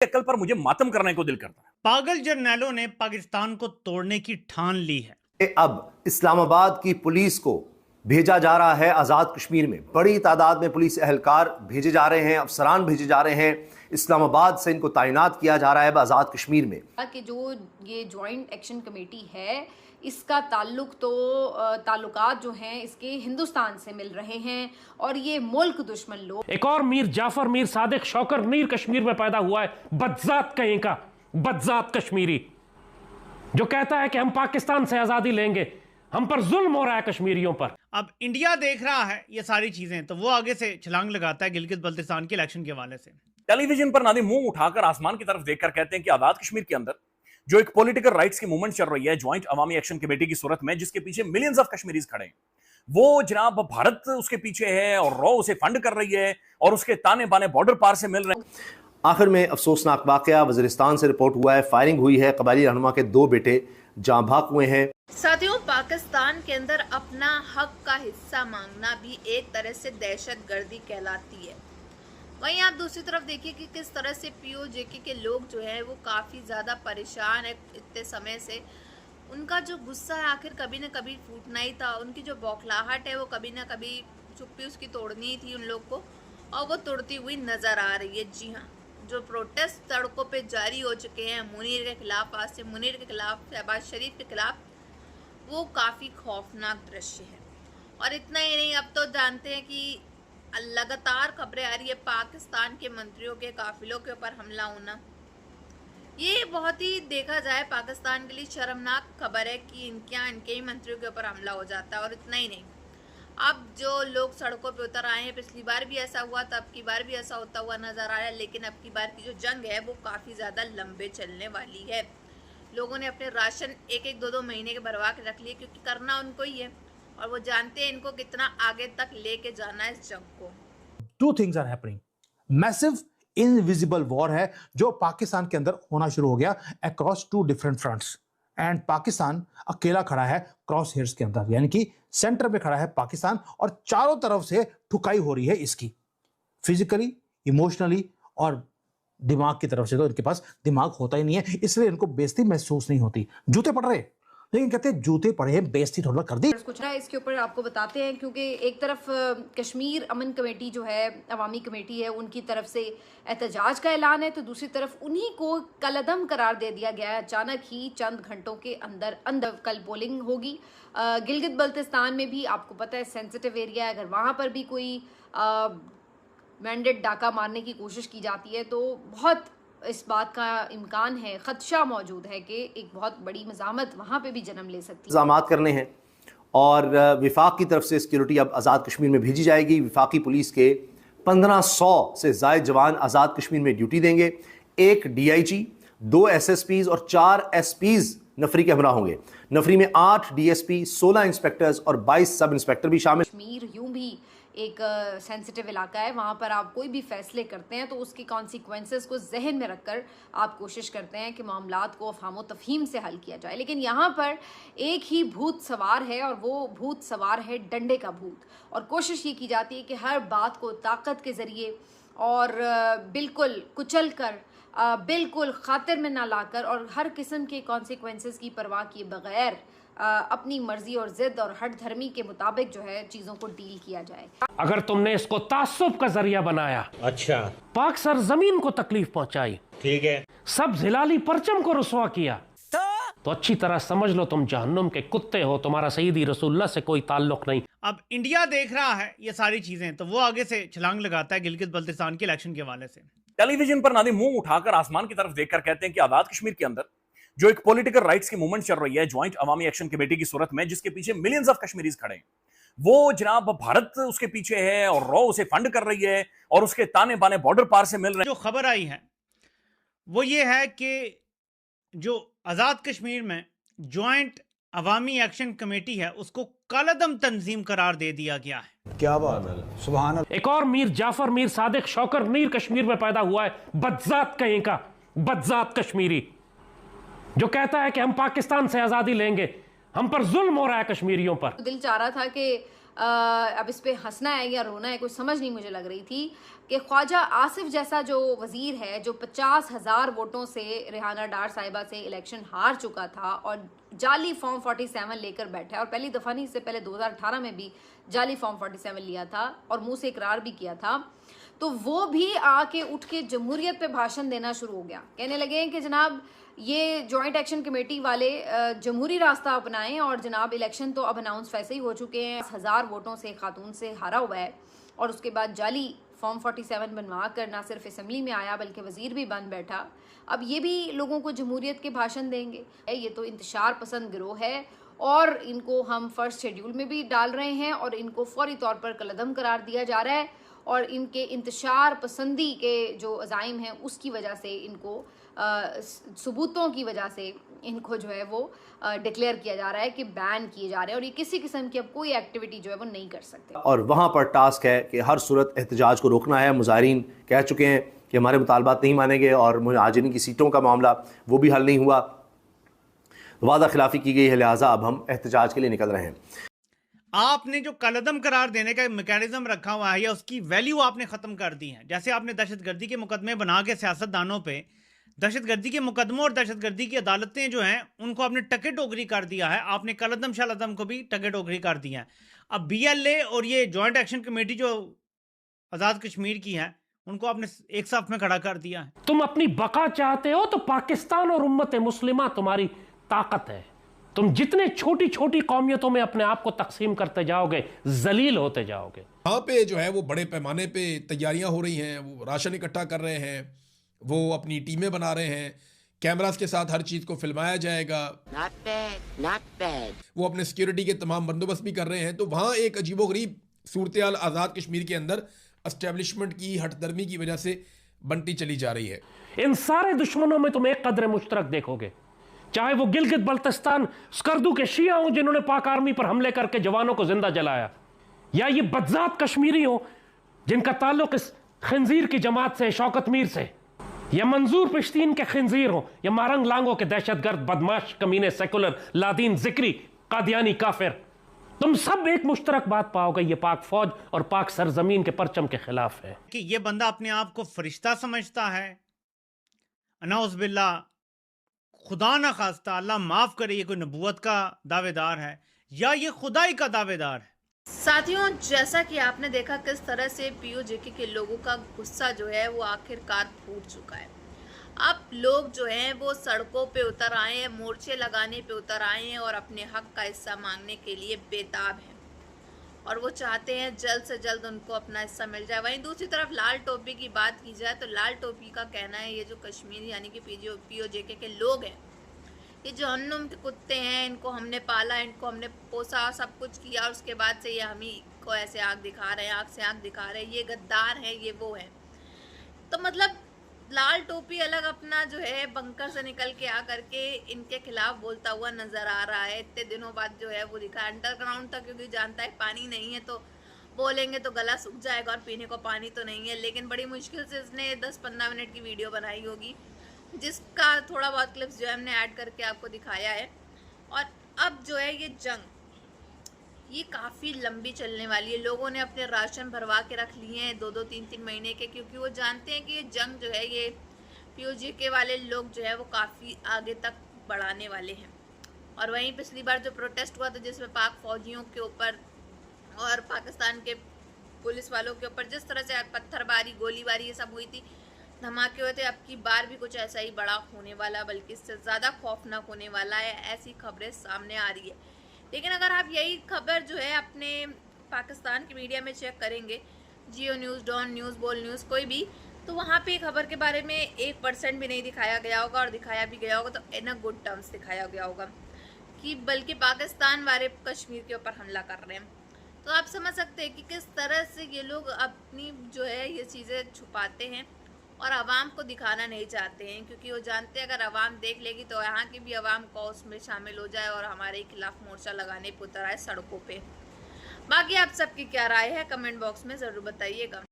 अक्ल पर मुझे मातम करने को दिल करता है। पागल जर्नैलों ने पाकिस्तान को तोड़ने की ठान ली है। अब इस्लामाबाद की पुलिस को भेजा जा रहा है आज़ाद कश्मीर में। बड़ी तादाद में पुलिस एहलकार भेजे जा रहे हैं, अफसरान भेजे जा रहे हैं। इस्लामाबाद से इनको तैनात किया जा रहा है आज़ाद कश्मीर में। कि जो ये जॉइंट एक्शन कमेटी है, इसका ताल्लुकात जो हैं इसके हिंदुस्तान से मिल रहे हैं और ये मुल्क दुश्मन लोग। एक और मीर जाफर मीर सादिक शौकर मीर कश्मीर में पैदा हुआ है, बदजात कहीं का बदजात कश्मीरी, जो कहता है कि हम पाकिस्तान से आजादी लेंगे, हम पर जुल्म हो रहा है कश्मीरियों पर। अब इंडिया देख रहा है ये सारी चीजें, तो वो आगे से छलांग लगाता है गिलगित बल्तिस्तान के इलेक्शन के हवाले से। टेलीविजन पर नादिम मुंह उठाकर आसमान की तरफ देखकर कहते हैं कि आजाद कश्मीर के अंदर जो एक पॉलिटिकल राइट्स की मूवमेंट चल रही है ज्वाइंट अवामी एक्शन कमेटी की सूरत में, जिसके पीछे मिलियंस ऑफ कश्मीरीज खड़े हैं, वो जनाब भारत उसके पीछे है और रॉ उसे फंड कर रही है और उसके ताने बाने बॉर्डर पार से मिल रहे हैं। आखिर में अफसोसनाक वाकया वजीरिस्तान से रिपोर्ट हुआ है। फायरिंग हुई है, कबायली रहनुमा के 2 बेटे जाँ भाग हुए हैं। साथियों, पाकिस्तान के अंदर अपना हक का हिस्सा मांगना भी एक तरह से दहशतगर्दी कहलाती है। वहीं आप दूसरी तरफ देखिए कि किस तरह से पीओजेके के लोग जो है वो काफ़ी ज़्यादा परेशान है इतने समय से। उनका जो गुस्सा है आखिर कभी ना कभी फूटना ही था। उनकी जो बौखलाहट है वो कभी ना कभी चुप्पी उसकी तोड़नी ही थी उन लोग को, और वो तोड़ती हुई नज़र आ रही है। जी हाँ, जो प्रोटेस्ट सड़कों पे जारी हो चुके हैं मुनीर के खिलाफ, आज से मुनीर के खिलाफ, शहबाज शरीफ के खिलाफ, वो काफ़ी खौफनाक दृश्य है। और इतना ही नहीं, अब तो जानते हैं कि लगातार खबरें आ रही है पाकिस्तान के मंत्रियों के काफिलों के ऊपर हमला होना। ये बहुत ही देखा जाए पाकिस्तान के लिए शर्मनाक खबर है कि इनके ही मंत्रियों के ऊपर हमला हो जाता है। और इतना ही नहीं, अब जो लोग सड़कों पे उतर आए हैं, पिछली बार भी ऐसा हुआ था, अब की बार भी ऐसा होता हुआ नजर आ रहा है। लेकिन अब की बार की जो जंग है वो काफ़ी ज़्यादा लंबे चलने वाली है। लोगों ने अपने राशन 1-1, 2-2 महीने के भरवा के रख लिए, क्योंकि करना उनको ही है और वो जानते हैं इनको कितना आगे तक लेके जाना है इस जंग को। 2 things are happening. Massive invisible war है जो पाकिस्तान के अंदर होना शुरू हो गया across 2 different fronts. And Pakistan अकेला खड़ा है क्रॉस हेयर्स के अंदर, यानी कि सेंटर पे खड़ा है पाकिस्तान और चारों तरफ से ठुकाई हो रही है इसकी, फिजिकली, इमोशनली और दिमाग की तरफ से। तो इनके पास दिमाग होता ही नहीं है, इसलिए इनको बेइज्जती महसूस नहीं होती। जूते पड़ रहे, लेकिन कहते हैं जूते पड़े हैं, बेइज्जती थोड़ा कर दी। कुछ ना इसके ऊपर आपको बताते हैं, क्योंकि एक तरफ कश्मीर अमन कमेटी जो है, अवामी कमेटी है, उनकी तरफ से एहतजाज का ऐलान है, तो दूसरी तरफ उन्हीं को कलअदम करार दे दिया गया है। अचानक ही चंद घंटों के अंदर कल पोलिंग होगी। गिलगित बल्तिस्तान में भी आपको पता है सेंसिटिव एरिया है, अगर वहाँ पर भी कोई मैंडेट डाका मारने की कोशिश की जाती है तो बहुत इस बात का इम्कान है, खदशा मौजूद है कि एक बहुत बड़ी मज़ामत वहाँ पे भी जन्म ले सकती है। इल्ज़ामात करने हैं और विफाक की तरफ से सिक्योरिटी अब आज़ाद कश्मीर में भेजी जाएगी। विफाकी पुलिस के 1500 से ज़ायद जवान आज़ाद कश्मीर में ड्यूटी देंगे। 1 DIG, 2 SSPs और 4 SPs नफरी के हमरा होंगे। नफरी में 8 DSP, 16 इंस्पेक्टर्स और 22 सब इंस्पेक्टर भी शामिल। कश्मीर यूं भी एक सेंसिटिव इलाका है, वहाँ पर आप कोई भी फैसले करते हैं तो उसके कॉन्सिक्वेंसेस को जहन में रखकर आप कोशिश करते हैं कि मामलात को अफहाम तफहीम से हल किया जाए। लेकिन यहाँ पर एक ही भूत सवार है और वो भूत सवार है डंडे का भूत, और कोशिश ये की जाती है कि हर बात को ताकत के ज़रिए और बिल्कुल कुचल कर, बिल्कुल खातिर में ना लाकर और हर किस्म के कॉन्सिक्वेंसेस की परवाह किए बगैर अपनी मर्जी और जिद और हट धर्मी के मुताबिक जो है चीजों को डील किया जाए। अगर तुमने इसको तासुब का जरिया बनाया, अच्छा, पाक सरजमीन को तकलीफ पहुंचाई, ठीक है, सब हिलाली परचम को रुसवा किया, तो अच्छी तरह समझ लो तुम जहन्नुम के कुत्ते हो, तुम्हारा सईदी रसूलुल्लाह से कोई ताल्लुक नहीं। अब इंडिया देख रहा है ये सारी चीजें, तो वो आगे से छलांग लगाता है गिलगित बल्तिस्तान के इलेक्शन के हवाले से। टेलीविजन पर नादिम मुंह उठाकर आसमान की तरफ देखकर कहते हैं कि आजाद कश्मीर के अंदर जो एक पॉलिटिकल राइट्स की मूवमेंट चल रही है ज्वाइंट अवामी एक्शन कमेटी की सूरत में, जिसके पीछे मिलियंस ऑफ कश्मीरीज खड़े हैं, वो जनाब भारत उसके पीछे है और रॉ उसे फंड कर रही है और उसके ताने बाने बॉर्डर पार से मिल रहे हैं। जो खबर आई है वो ये है कि जो आज़ाद कश्मीर में ज्वाइंट अवामी एक्शन कमेटी है उसको कलअदम तंजीम करार दे दिया गया है। क्या बात है, सुभान अल्लाह। एक और मीर जाफर मीर सादिक शौकर मीर कश्मीर में पैदा हुआ है, बदजात कहीं का बदजात कश्मीरी, जो कहता है कि हम पाकिस्तान से आजादी लेंगे, हम पर जुल्म हो रहा है कश्मीरियों पर। दिल चाह रहा था कि अब इस पे हंसना है या रोना है कोई समझ नहीं मुझे लग रही थी कि ख्वाजा आसिफ जैसा जो वजीर है, जो 50,000 वोटों से रेहाना डार साहिबा से इलेक्शन हार चुका था और जाली फॉर्म 47 लेकर बैठा है, और पहली दफ़ा नहीं, इससे पहले 2018 में भी जाली फॉर्म 47 लिया था और मुंह से इकरार भी किया था, तो वो भी आके उठ के जमहूरियत पे भाषण देना शुरू हो गया। कहने लगे कि जनाब ये जॉइंट एक्शन कमेटी वाले जमहूरी रास्ता अपनाएं और जनाब इलेक्शन तो अब अनाउंस वैसे ही हो चुके हैं, 1000 वोटों से खातून से हारा हुआ है, और उसके बाद जाली फॉर्म 47 बनवा कर ना सिर्फ असम्बली में आया बल्कि वजीर भी बन बैठा। अब ये भी लोगों को जमहूरियत के भाषण देंगे। ये तो इंतशार पसंद गिरोह है और इनको हम फर्स्ट शेड्यूल में भी डाल रहे हैं और इनको फौरी तौर पर कलअदम करार दिया जा रहा है, और इनके इंतशार पसंदी के जो अज़ाइम हैं उसकी वजह से इनको सबूतों की वजह से इनको जो है वो डिक्लेयर किया जा रहा है कि बैन किए जा रहे हैं, और ये किसी किस्म की अब कोई एक्टिविटी जो है वो नहीं कर सकते। और वहाँ पर टास्क है कि हर सूरत एहतजाज को रोकना है। मुजाहिरीन कह चुके हैं कि हमारे मुतालबात नहीं मानेंगे, और मुहाजिरीन की सीटों का मामला वो भी हल नहीं हुआ, वादा खिलाफी की गई है, लिहाजा अब हम एहतजाज के लिए निकल रहे हैं। आपने जो कलअदम करार देने का मैकेनिज्म रखा हुआ है या उसकी वैल्यू आपने ख़त्म कर दी है। जैसे आपने दहशतगर्दी के मुकदमे बना के सियासतदानों पे, दहशतगर्दी के मुकदमों और दहशतगर्दी की अदालतें जो हैं उनको आपने टके टोकरी कर दिया है, आपने कलअदम शलअदम को भी टके टोकरी कर दिया है। अब BLA और ये जॉइंट एक्शन कमेटी जो आज़ाद कश्मीर की है उनको आपने एक साथ में खड़ा कर दिया है। तुम अपनी बका चाहते हो तो पाकिस्तान और उम्मत मुस्लिमा तुम्हारी ताकत है। तुम जितने छोटी छोटी कौमियतों में अपने आप को तकसीम करते जाओगे, जलील होते जाओगे। यहाँ पे जो है वो बड़े पैमाने पे तैयारियां हो रही हैं, वो राशन इकट्ठा कर रहे हैं, वो अपनी टीमें बना रहे हैं, कैमरास के साथ हर चीज़ को फिल्माया जाएगा। Not bad, not bad. वो अपने सिक्योरिटी के तमाम बंदोबस्त भी कर रहे हैं। तो वहाँ एक अजीबोगरीब सूरत-ए-हाल आज़ाद कश्मीर के अंदर एस्टेब्लिशमेंट की हठधर्मी की वजह से बनती चली जा रही है। इन सारे दुश्मनों में तुम एक कदर मुश्तरक देखोगे, चाहे वो गिलगित बल्तिस्तान स्कर्दू के शिया हों जिन्होंने पाक आर्मी पर हमले करके जवानों को जिंदा जलाया, या ये बदजात कश्मीरी हों जिनका ताल्लुक इस खंजीर की जमात से, शौकत मीर से, या मंजूर पिश्तीन के खंजीर हों, या मारंग लांगों के दहशतगर्द बदमाश कमीने सेकुलर लादीन जिक्री कादियानी काफिर, तुम सब एक मुश्तरक बात पाओगे, ये पाक फौज और पाक सरजमीन के परचम के खिलाफ है। कि ये बंदा अपने आप को फरिश्ता समझता है, अनाउज़ बिल्ला, खुदा ना खास्ता, अल्लाह माफ करे, ये कोई नबूवत का दावेदार है या ये खुदाई का दावेदार है। साथियों, जैसा कि आपने देखा किस तरह से POJK के लोगों का गुस्सा जो है वो आखिरकार फूट चुका है। अब लोग जो हैं वो सड़कों पे उतर आए हैं, मोर्चे लगाने पे उतर आए हैं और अपने हक का हिस्सा मांगने के लिए बेताब हैं, और वो चाहते हैं जल्द से जल्द उनको अपना हिस्सा मिल जाए। वहीं दूसरी तरफ लाल टोपी की बात की जाए तो लाल टोपी का कहना है ये जो कश्मीरी यानी कि POJK के लोग हैं, ये जहन्नुम के कुत्ते हैं, इनको हमने पाला, इनको हमने पोसा, सब कुछ किया, और उसके बाद से ये हम ही को ऐसे आँख दिखा रहे हैं, आँख से आँख दिखा रहे हैं, ये गद्दार हैं, ये वो हैं। तो मतलब लाल टोपी अलग अपना जो है बंकर से निकल के आ करके इनके खिलाफ बोलता हुआ नजर आ रहा है। इतने दिनों बाद जो है वो दिखा अंडरग्राउंड तक, क्योंकि जानता है पानी नहीं है तो बोलेंगे तो गला सूख जाएगा और पीने को पानी तो नहीं है। लेकिन बड़ी मुश्किल से इसने 10-15 मिनट की वीडियो बनाई होगी जिसका थोड़ा बहुत क्लिप्स जो है हमने ऐड करके आपको दिखाया है। और अब जो है ये जंग ये काफ़ी लंबी चलने वाली है। लोगों ने अपने राशन भरवा के रख लिए हैं 2-2, 3-3 महीने के, क्योंकि वो जानते हैं कि ये जंग जो है ये POJK वाले लोग जो है वो काफ़ी आगे तक बढ़ाने वाले हैं। और वहीं पिछली बार जो प्रोटेस्ट हुआ था जिसमें पाक फौजियों के ऊपर और पाकिस्तान के पुलिस वालों के ऊपर जिस तरह से पत्थरबारी, गोलीबारी ये सब हुई थी, धमाके हुए थे, अब की बार भी कुछ ऐसा ही बड़ा होने वाला, बल्कि इससे ज़्यादा खौफनाक होने वाला है, ऐसी खबरें सामने आ रही है। लेकिन अगर आप यही खबर जो है अपने पाकिस्तान की मीडिया में चेक करेंगे, जियो न्यूज़, डॉन न्यूज़, बोल न्यूज़, कोई भी, तो वहाँ पे खबर के बारे में 1% भी नहीं दिखाया गया होगा, और दिखाया भी गया होगा तो इन अ गुड टर्म्स दिखाया गया होगा कि बल्कि पाकिस्तान वाले कश्मीर के ऊपर हमला कर रहे हैं। तो आप समझ सकते हैं कि किस तरह से ये लोग अपनी जो है ये चीज़ें छुपाते हैं और आवाम को दिखाना नहीं चाहते हैं, क्योंकि वो जानते हैं अगर आवाम देख लेगी तो यहाँ की भी आवाम को उसमें शामिल हो जाए और हमारे खिलाफ मोर्चा लगाने पर उतर आए सड़कों पे। बाकी आप सबकी क्या राय है कमेंट बॉक्स में ज़रूर बताइएगा।